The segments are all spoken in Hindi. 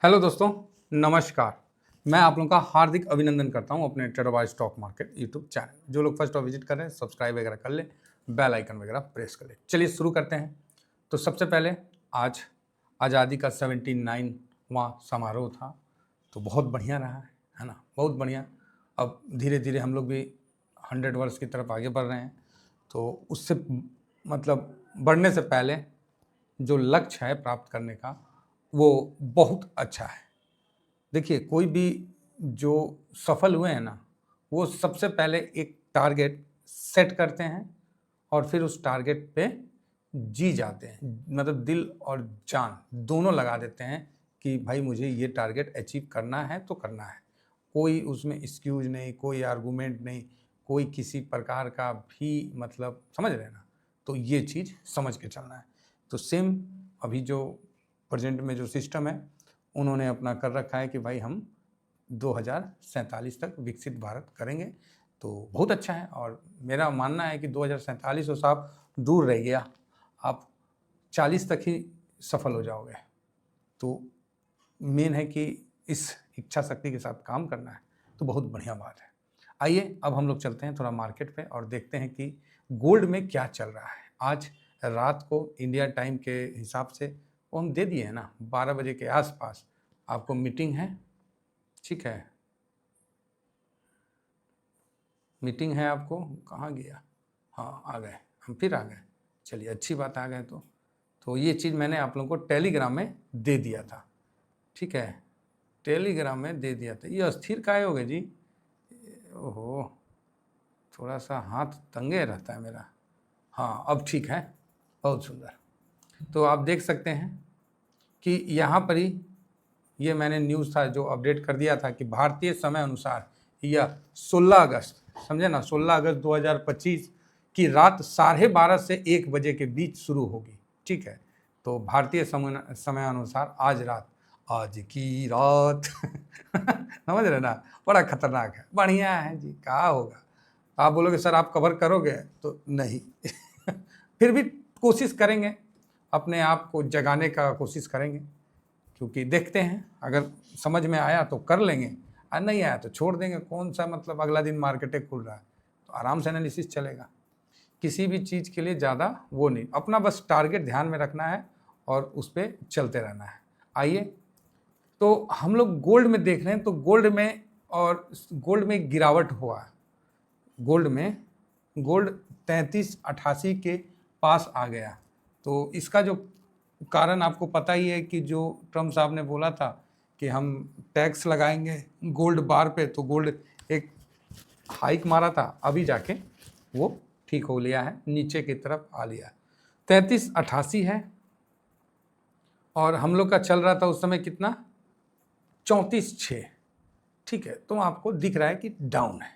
हेलो दोस्तों, नमस्कार। मैं आप लोगों का हार्दिक अभिनंदन करता हूं अपने ट्रेडरबाज स्टॉक मार्केट यूट्यूब चैनल। जो लोग फर्स्ट विजिट कर रहे हैं सब्सक्राइब वगैरह कर लें, बेल आइकन वगैरह प्रेस कर लें। चलिए शुरू करते हैं। तो सबसे पहले आज आज़ादी का 79वां समारोह था, तो बहुत बढ़िया रहा है ना, बहुत बढ़िया। अब धीरे धीरे हम लोग भी 100 वर्ष की तरफ आगे बढ़ रहे हैं। तो उससे मतलब बढ़ने से पहले जो लक्ष्य है प्राप्त करने का वो बहुत अच्छा है। देखिए, कोई भी जो सफल हुए हैं ना, वो सबसे पहले एक टारगेट सेट करते हैं और फिर उस टारगेट पे जी जाते हैं, मतलब दिल और जान दोनों लगा देते हैं कि भाई मुझे ये टारगेट अचीव करना है तो करना है। कोई उसमें एक्सक्यूज नहीं, कोई आर्गूमेंट नहीं, कोई किसी प्रकार का भी मतलब, समझ रहे हैं ना। तो ये चीज़ समझ के चलना है। तो सेम अभी जो प्रेजेंट में जो सिस्टम है उन्होंने अपना कर रखा है कि भाई हम 2047 तक विकसित भारत करेंगे। तो बहुत अच्छा है और मेरा मानना है कि 2047 तो साहब दूर रह गया, आप 40 तक ही सफल हो जाओगे। तो मेन है कि इस इच्छा शक्ति के साथ काम करना है, तो बहुत बढ़िया बात है। आइए अब हम लोग चलते हैं थोड़ा मार्केट पे और देखते हैं कि गोल्ड में क्या चल रहा है। आज रात को इंडिया टाइम के हिसाब से वो हम दे दिए हैं ना, 12 बजे के आसपास आपको मीटिंग है, ठीक है। मीटिंग है आपको, कहाँ गया, हाँ आ गए, हम फिर आ गए। चलिए अच्छी बात, आ गए तो ये चीज़ मैंने आप लोगों को टेलीग्राम में दे दिया था, ठीक है। टेलीग्राम में दे दिया था। ये अस्थिर काहे हो गए जी, ओहो, थोड़ा सा हाथ तंगे रहता है मेरा। हाँ अब ठीक है, बहुत सुंदर। तो आप देख सकते हैं कि यहाँ पर ही ये मैंने न्यूज़ था जो अपडेट कर दिया था कि भारतीय समय अनुसार यह 16 अगस्त, समझे ना, 16 अगस्त 2025 की रात 12:30 से 1 बजे के बीच शुरू होगी, ठीक है। तो भारतीय समय अनुसार आज की रात समझ रहे ना, बड़ा खतरनाक है, बढ़िया है जी, क्या होगा। आप बोलोगे सर आप कवर करोगे, तो नहीं फिर भी कोशिश करेंगे, अपने आप को जगाने का कोशिश करेंगे, क्योंकि देखते हैं अगर समझ में आया तो कर लेंगे और नहीं आया तो छोड़ देंगे। कौन सा मतलब अगला दिन मार्केटें खुल रहा है तो आराम से एनालिसिस चलेगा। किसी भी चीज़ के लिए ज़्यादा वो नहीं, अपना बस टारगेट ध्यान में रखना है और उस पर चलते रहना है। आइए तो हम लोग गोल्ड में देख रहे हैं, तो गोल्ड में गिरावट हुआ है। गोल्ड 3388 के पास आ गया। तो इसका जो कारण आपको पता ही है कि जो ट्रम्प साहब ने बोला था कि हम टैक्स लगाएंगे गोल्ड बार पे, तो गोल्ड एक हाइक मारा था, अभी जाके वो ठीक हो लिया है, नीचे की तरफ आ लिया। 3388 है और हम लोग का चल रहा था उस समय कितना, 34,600, ठीक है। तो आपको दिख रहा है कि डाउन है,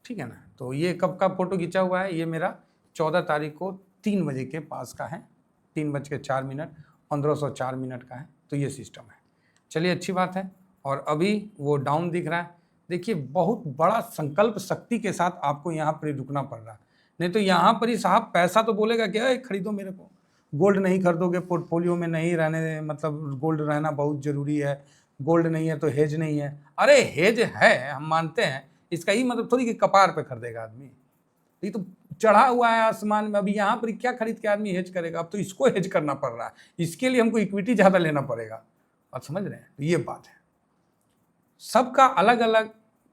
ठीक है ना। तो ये कब का फोटो खींचा हुआ है, ये मेरा 14 तारीख को 3 बजे के पास का है, 3:04 1504 का है। तो ये सिस्टम है, चलिए अच्छी बात है। और अभी वो डाउन दिख रहा है। देखिए बहुत बड़ा संकल्प शक्ति के साथ आपको यहाँ पर रुकना पड़ रहा है, नहीं तो यहाँ पर ही साहब पैसा तो बोलेगा कि खरीदो मेरे को, गोल्ड नहीं खरीदोगे पोर्टफोलियो में नहीं रहने, मतलब गोल्ड रहना बहुत ज़रूरी है, गोल्ड नहीं है तो हेज नहीं है। अरे हेज है, हम मानते हैं, इसका ही मतलब थोड़ी कि कपार पे खरीदेगा आदमी, ये तो चढ़ा हुआ है आसमान में। अभी यहाँ पर क्या खरीद के आदमी हेज करेगा, अब तो इसको हेज करना पड़ रहा है, इसके लिए हमको इक्विटी ज़्यादा लेना पड़ेगा। आप समझ रहे हैं, तो ये बात है। सबका अलग अलग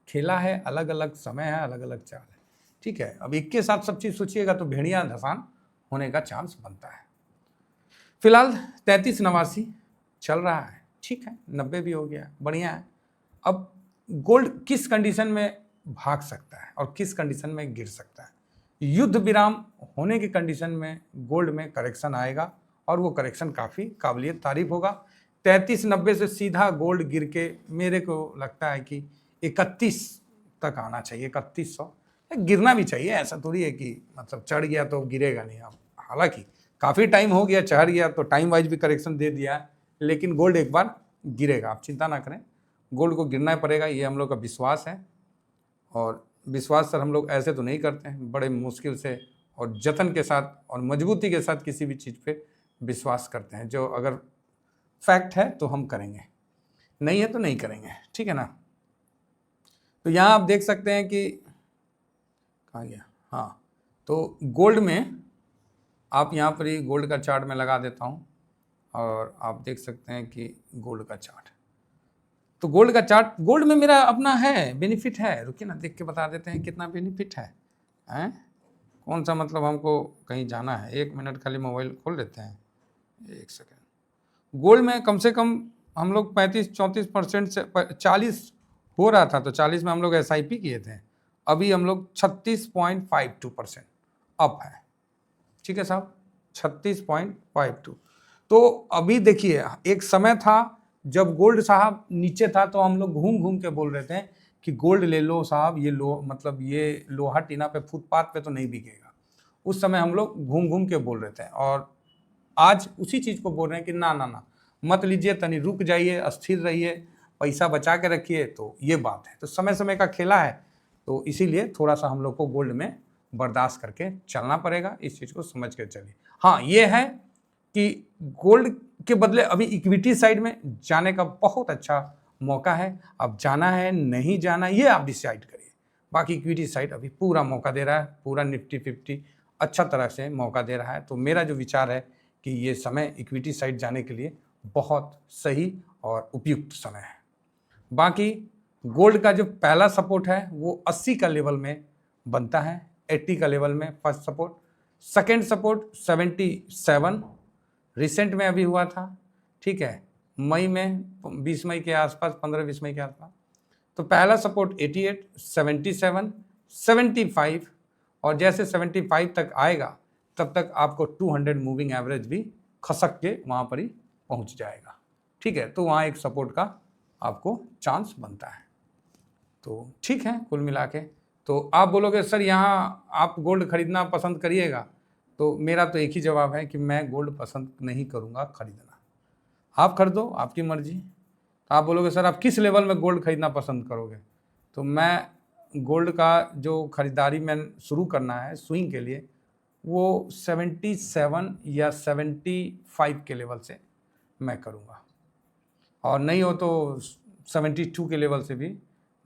खेला है, अलग अलग समय है, अलग अलग चाल है, ठीक है। अब एक के साथ सब चीज़ सोचिएगा तो भेड़िया धसान होने का चांस बनता है। फिलहाल 3389 चल रहा है, ठीक है, 90 भी हो गया, बढ़िया है। अब गोल्ड किस कंडीशन में भाग सकता है और किस कंडीशन में गिर सकता है। युद्ध विराम होने की कंडीशन में गोल्ड में करेक्शन आएगा और वो करेक्शन काफ़ी काबिलियत तारीफ होगा। 3390 से सीधा गोल्ड गिर के मेरे को लगता है कि 31 तक आना चाहिए, 3100 गिरना भी चाहिए। ऐसा थोड़ी है कि मतलब चढ़ गया तो गिरेगा नहीं। अब हालांकि काफ़ी टाइम हो गया, चढ़ गया तो टाइम वाइज भी करेक्शन दे दिया है, लेकिन गोल्ड एक बार गिरेगा, आप चिंता ना करें, गोल्ड को गिरना पड़ेगा, ये हम लोग का विश्वास है। और विश्वास सर हम लोग ऐसे तो नहीं करते हैं, बड़े मुश्किल से और जतन के साथ और मजबूती के साथ किसी भी चीज़ पे विश्वास करते हैं। जो अगर फैक्ट है तो हम करेंगे। नहीं है तो नहीं करेंगे, ठीक है ना। तो यहाँ आप देख सकते हैं कि कहाँ गया, हाँ, तो गोल्ड में आप यहाँ पर ही गोल्ड का चार्ट में लगा देता हूँ और आप देख सकते हैं कि गोल्ड का चार्ट, तो गोल्ड का चार्ट, गोल्ड में मेरा अपना है, बेनिफिट है। रुकिए ना, देख के बता देते हैं कितना बेनिफिट है, हैं? कौन सा, मतलब हमको कहीं जाना है, 1 मिनट खाली मोबाइल खोल लेते हैं, 1 सेकेंड। गोल्ड में कम से कम हम लोग 35-34% से 40 हो रहा था, तो 40 में हम लोग SIP किए थे, अभी हम लोग 36.52% अप है, ठीक है साहब, 36.52। तो अभी देखिए, एक समय था जब गोल्ड साहब नीचे था तो हम लोग घूम घूम के बोल रहे थे कि गोल्ड ले लो साहब, ये लो, मतलब ये लोहा टीना पे फुटपाथ पे तो नहीं बिकेगा। उस समय हम लोग घूम घूम के बोल रहे थे, और आज उसी चीज़ को बोल रहे हैं कि ना ना ना, मत लीजिए, तनी रुक जाइए, अस्थिर रहिए, पैसा बचा के रखिए। तो ये बात है, तो समय समय का खेला है, तो इसीलिए थोड़ा सा हम लोग को गोल्ड में बर्दाश्त करके चलना पड़ेगा, इस चीज़ को समझ के चलिए। हाँ, ये है कि गोल्ड के बदले अभी इक्विटी साइड में जाने का बहुत अच्छा मौका है। अब जाना है नहीं जाना, ये आप डिसाइड करिए। बाकी इक्विटी साइड अभी पूरा मौका दे रहा है, पूरा निफ्टी 50 अच्छा तरह से मौका दे रहा है। तो मेरा जो विचार है कि ये समय इक्विटी साइड जाने के लिए बहुत सही और उपयुक्त समय है। बाकी गोल्ड का जो पहला सपोर्ट है वो 80 का लेवल में बनता है, 80 का लेवल में first support, second support 77 recent में अभी हुआ था, ठीक है, मई में, 20 मई के आसपास, 15-20 मई के आसपास। तो पहला सपोर्ट 88, 77, 75, और जैसे 75 तक आएगा तब तक आपको 200 मूविंग एवरेज भी खसक के वहाँ पर ही पहुँच जाएगा, ठीक है। तो वहाँ एक सपोर्ट का आपको चांस बनता है। तो ठीक है, कुल मिला के तो आप बोलोगे सर यहाँ आप गोल्ड खरीदना पसंद करिएगा, तो मेरा तो एक ही जवाब है कि मैं गोल्ड पसंद नहीं करूँगा खरीदना। आप खरीदो, आपकी मर्जी। आप बोलोगे सर आप किस लेवल में गोल्ड खरीदना पसंद करोगे, तो मैं गोल्ड का जो ख़रीदारी मैं शुरू करना है स्विंग के लिए, वो 77 या 75 के लेवल से मैं करूँगा, और नहीं हो तो 72 के लेवल से भी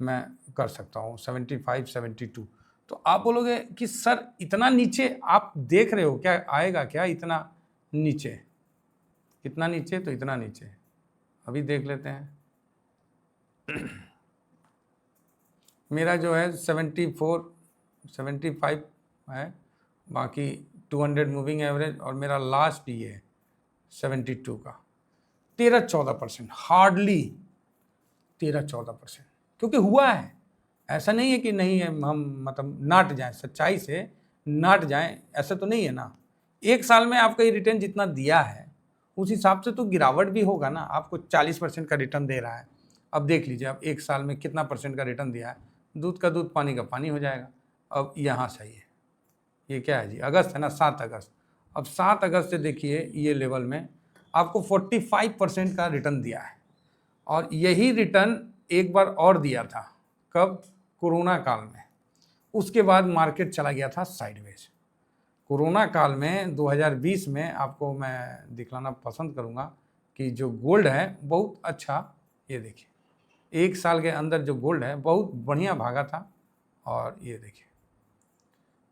मैं कर सकता हूँ, 75, 72। तो आप बोलोगे कि सर इतना नीचे आप देख रहे हो, क्या आएगा क्या इतना नीचे? कितना नीचे? तो इतना नीचे अभी देख लेते हैं। मेरा जो है 74, 75 है, बाकी 200 मूविंग एवरेज, और मेरा लास्ट ये है 72 का 13-14%, हार्डली 13-14%, क्योंकि हुआ है। ऐसा नहीं है कि नहीं है, हम मतलब नाट जाएं, सच्चाई से नाट जाएं, ऐसा तो नहीं है ना। एक साल में आपका ये रिटर्न जितना दिया है उस हिसाब से तो गिरावट भी होगा ना। आपको 40% का रिटर्न दे रहा है, अब देख लीजिए अब एक साल में कितना % का रिटर्न दिया है, दूध का दूध पानी का पानी हो जाएगा। अब यहाँ सही है, ये क्या है जी, अगस्त है ना, 7 अगस्त। अब 7 अगस्त से देखिए ये लेवल में आपको 45% का रिटर्न दिया है, और यही रिटर्न एक बार और दिया था, कब? कोरोना काल में। उसके बाद मार्केट चला गया था साइडवेज। कोरोना काल में 2020 में आपको मैं दिखलाना पसंद करूंगा कि जो गोल्ड है बहुत अच्छा, ये देखिए एक साल के अंदर जो गोल्ड है बहुत बढ़िया भागा था। और ये देखिए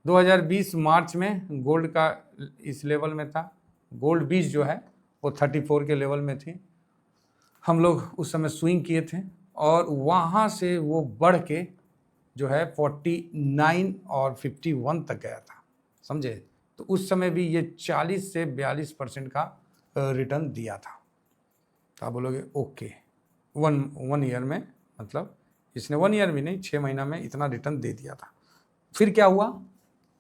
2020 मार्च में गोल्ड का इस लेवल में था, गोल्ड 20 जो है वो 34 के लेवल में थी, हम लोग उस समय स्विंग किए थे, और वहाँ से वो बढ़ के जो है 49 और 51 तक गया था, समझे। तो उस समय भी ये 40 से 42% का रिटर्न दिया था। तो आप बोलोगे ओके, वन ईयर में, मतलब इसने 1 ईयर भी नहीं, 6 महीना में इतना रिटर्न दे दिया था। फिर क्या हुआ?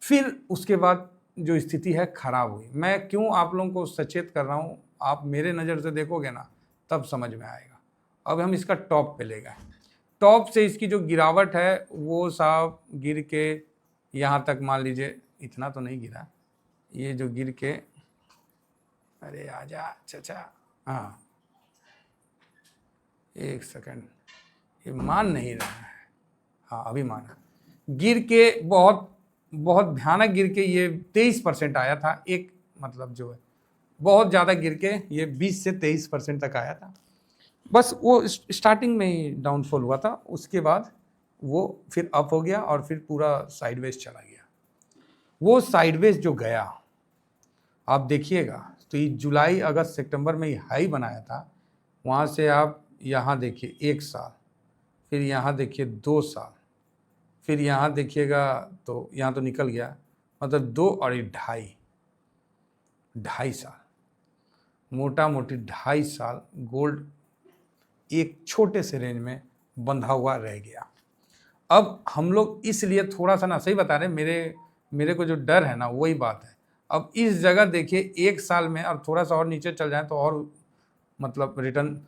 फिर उसके बाद जो स्थिति है खराब हुई। मैं क्यों आप लोगों को सचेत कर रहा हूँ, आप मेरे नज़र से देखोगे ना तब समझ में आएगा। अब हम इसका टॉप पे ले गए, टॉप से इसकी जो गिरावट है वो साहब गिर के यहाँ तक, मान लीजिए इतना तो नहीं गिरा, ये जो गिर के, अरे आजा चाचा, हाँ एक सेकंड, ये मान नहीं रहा है, हाँ अभी माना, गिर के बहुत बहुत भयानक गिर के ये 23% आया था, एक मतलब जो है बहुत ज़्यादा गिर के ये 20 से 23% तक आया था। बस वो स्टार्टिंग में ही डाउनफॉल हुआ था, उसके बाद वो फिर अप हो गया और फिर पूरा साइडवेज चला गया। वो साइडवेज जो गया, आप देखिएगा, तो ये जुलाई अगस्त सितंबर में ही हाई बनाया था, वहाँ से आप यहाँ देखिए 1 साल, फिर यहाँ देखिए 2 साल, फिर यहाँ देखिएगा तो यहाँ तो निकल गया, मतलब 2 और 2.5 साल, मोटा मोटी 2.5 साल गोल्ड एक छोटे से रेंज में बंधा हुआ रह गया। अब हम लोग इसलिए थोड़ा सा ना, सही बता रहे, मेरे को जो डर है ना वही बात है। अब इस जगह देखिए 1 साल में और थोड़ा सा और नीचे चल जाए तो और मतलब रिटर्न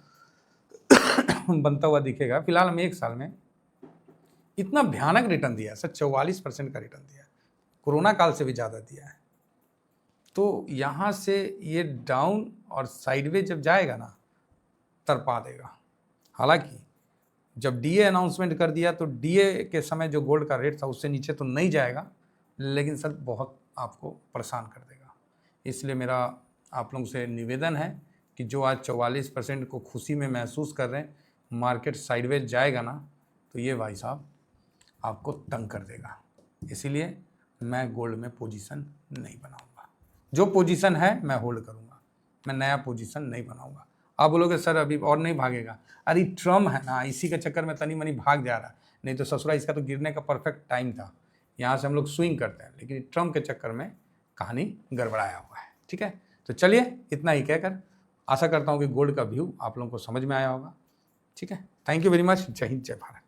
बनता हुआ दिखेगा। फिलहाल हम 1 साल में इतना भयानक रिटर्न दिया है सर, 44% का रिटर्न दिया है, कोरोना काल से भी ज़्यादा दिया है। तो यहाँ से ये डाउन और साइडवेज जब जाएगा ना, तरपा देगा। हालांकि जब डीए अनाउंसमेंट कर दिया तो डीए के समय जो गोल्ड का रेट था उससे नीचे तो नहीं जाएगा, लेकिन सर बहुत आपको परेशान कर देगा। इसलिए मेरा आप लोगों से निवेदन है कि जो आज 44% को खुशी में महसूस कर रहे हैं, मार्केट साइडवेज जाएगा ना तो ये भाई साहब आपको तंग कर देगा। इसीलिए मैं गोल्ड में पोजीशन नहीं बनाऊंगा, जो पोजीशन है मैं होल्ड करूंगा, मैं नया पोजीशन नहीं बनाऊंगा। आप बोलोगे सर अभी और नहीं भागेगा, अरे ट्रम्प है ना, इसी के चक्कर में तनी मनी भाग जा रहा है, नहीं तो ससुरा इसका तो गिरने का परफेक्ट टाइम था, यहाँ से हम लोग स्विंग करते हैं, लेकिन ट्रम्प के चक्कर में कहानी गड़बड़ाया हुआ है। ठीक है, तो चलिए इतना ही कहकर आशा करता हूँ कि गोल्ड का व्यू आप लोगों को समझ में आया होगा। ठीक है, थैंक यू वेरी मच। जय हिंद, जय भारत।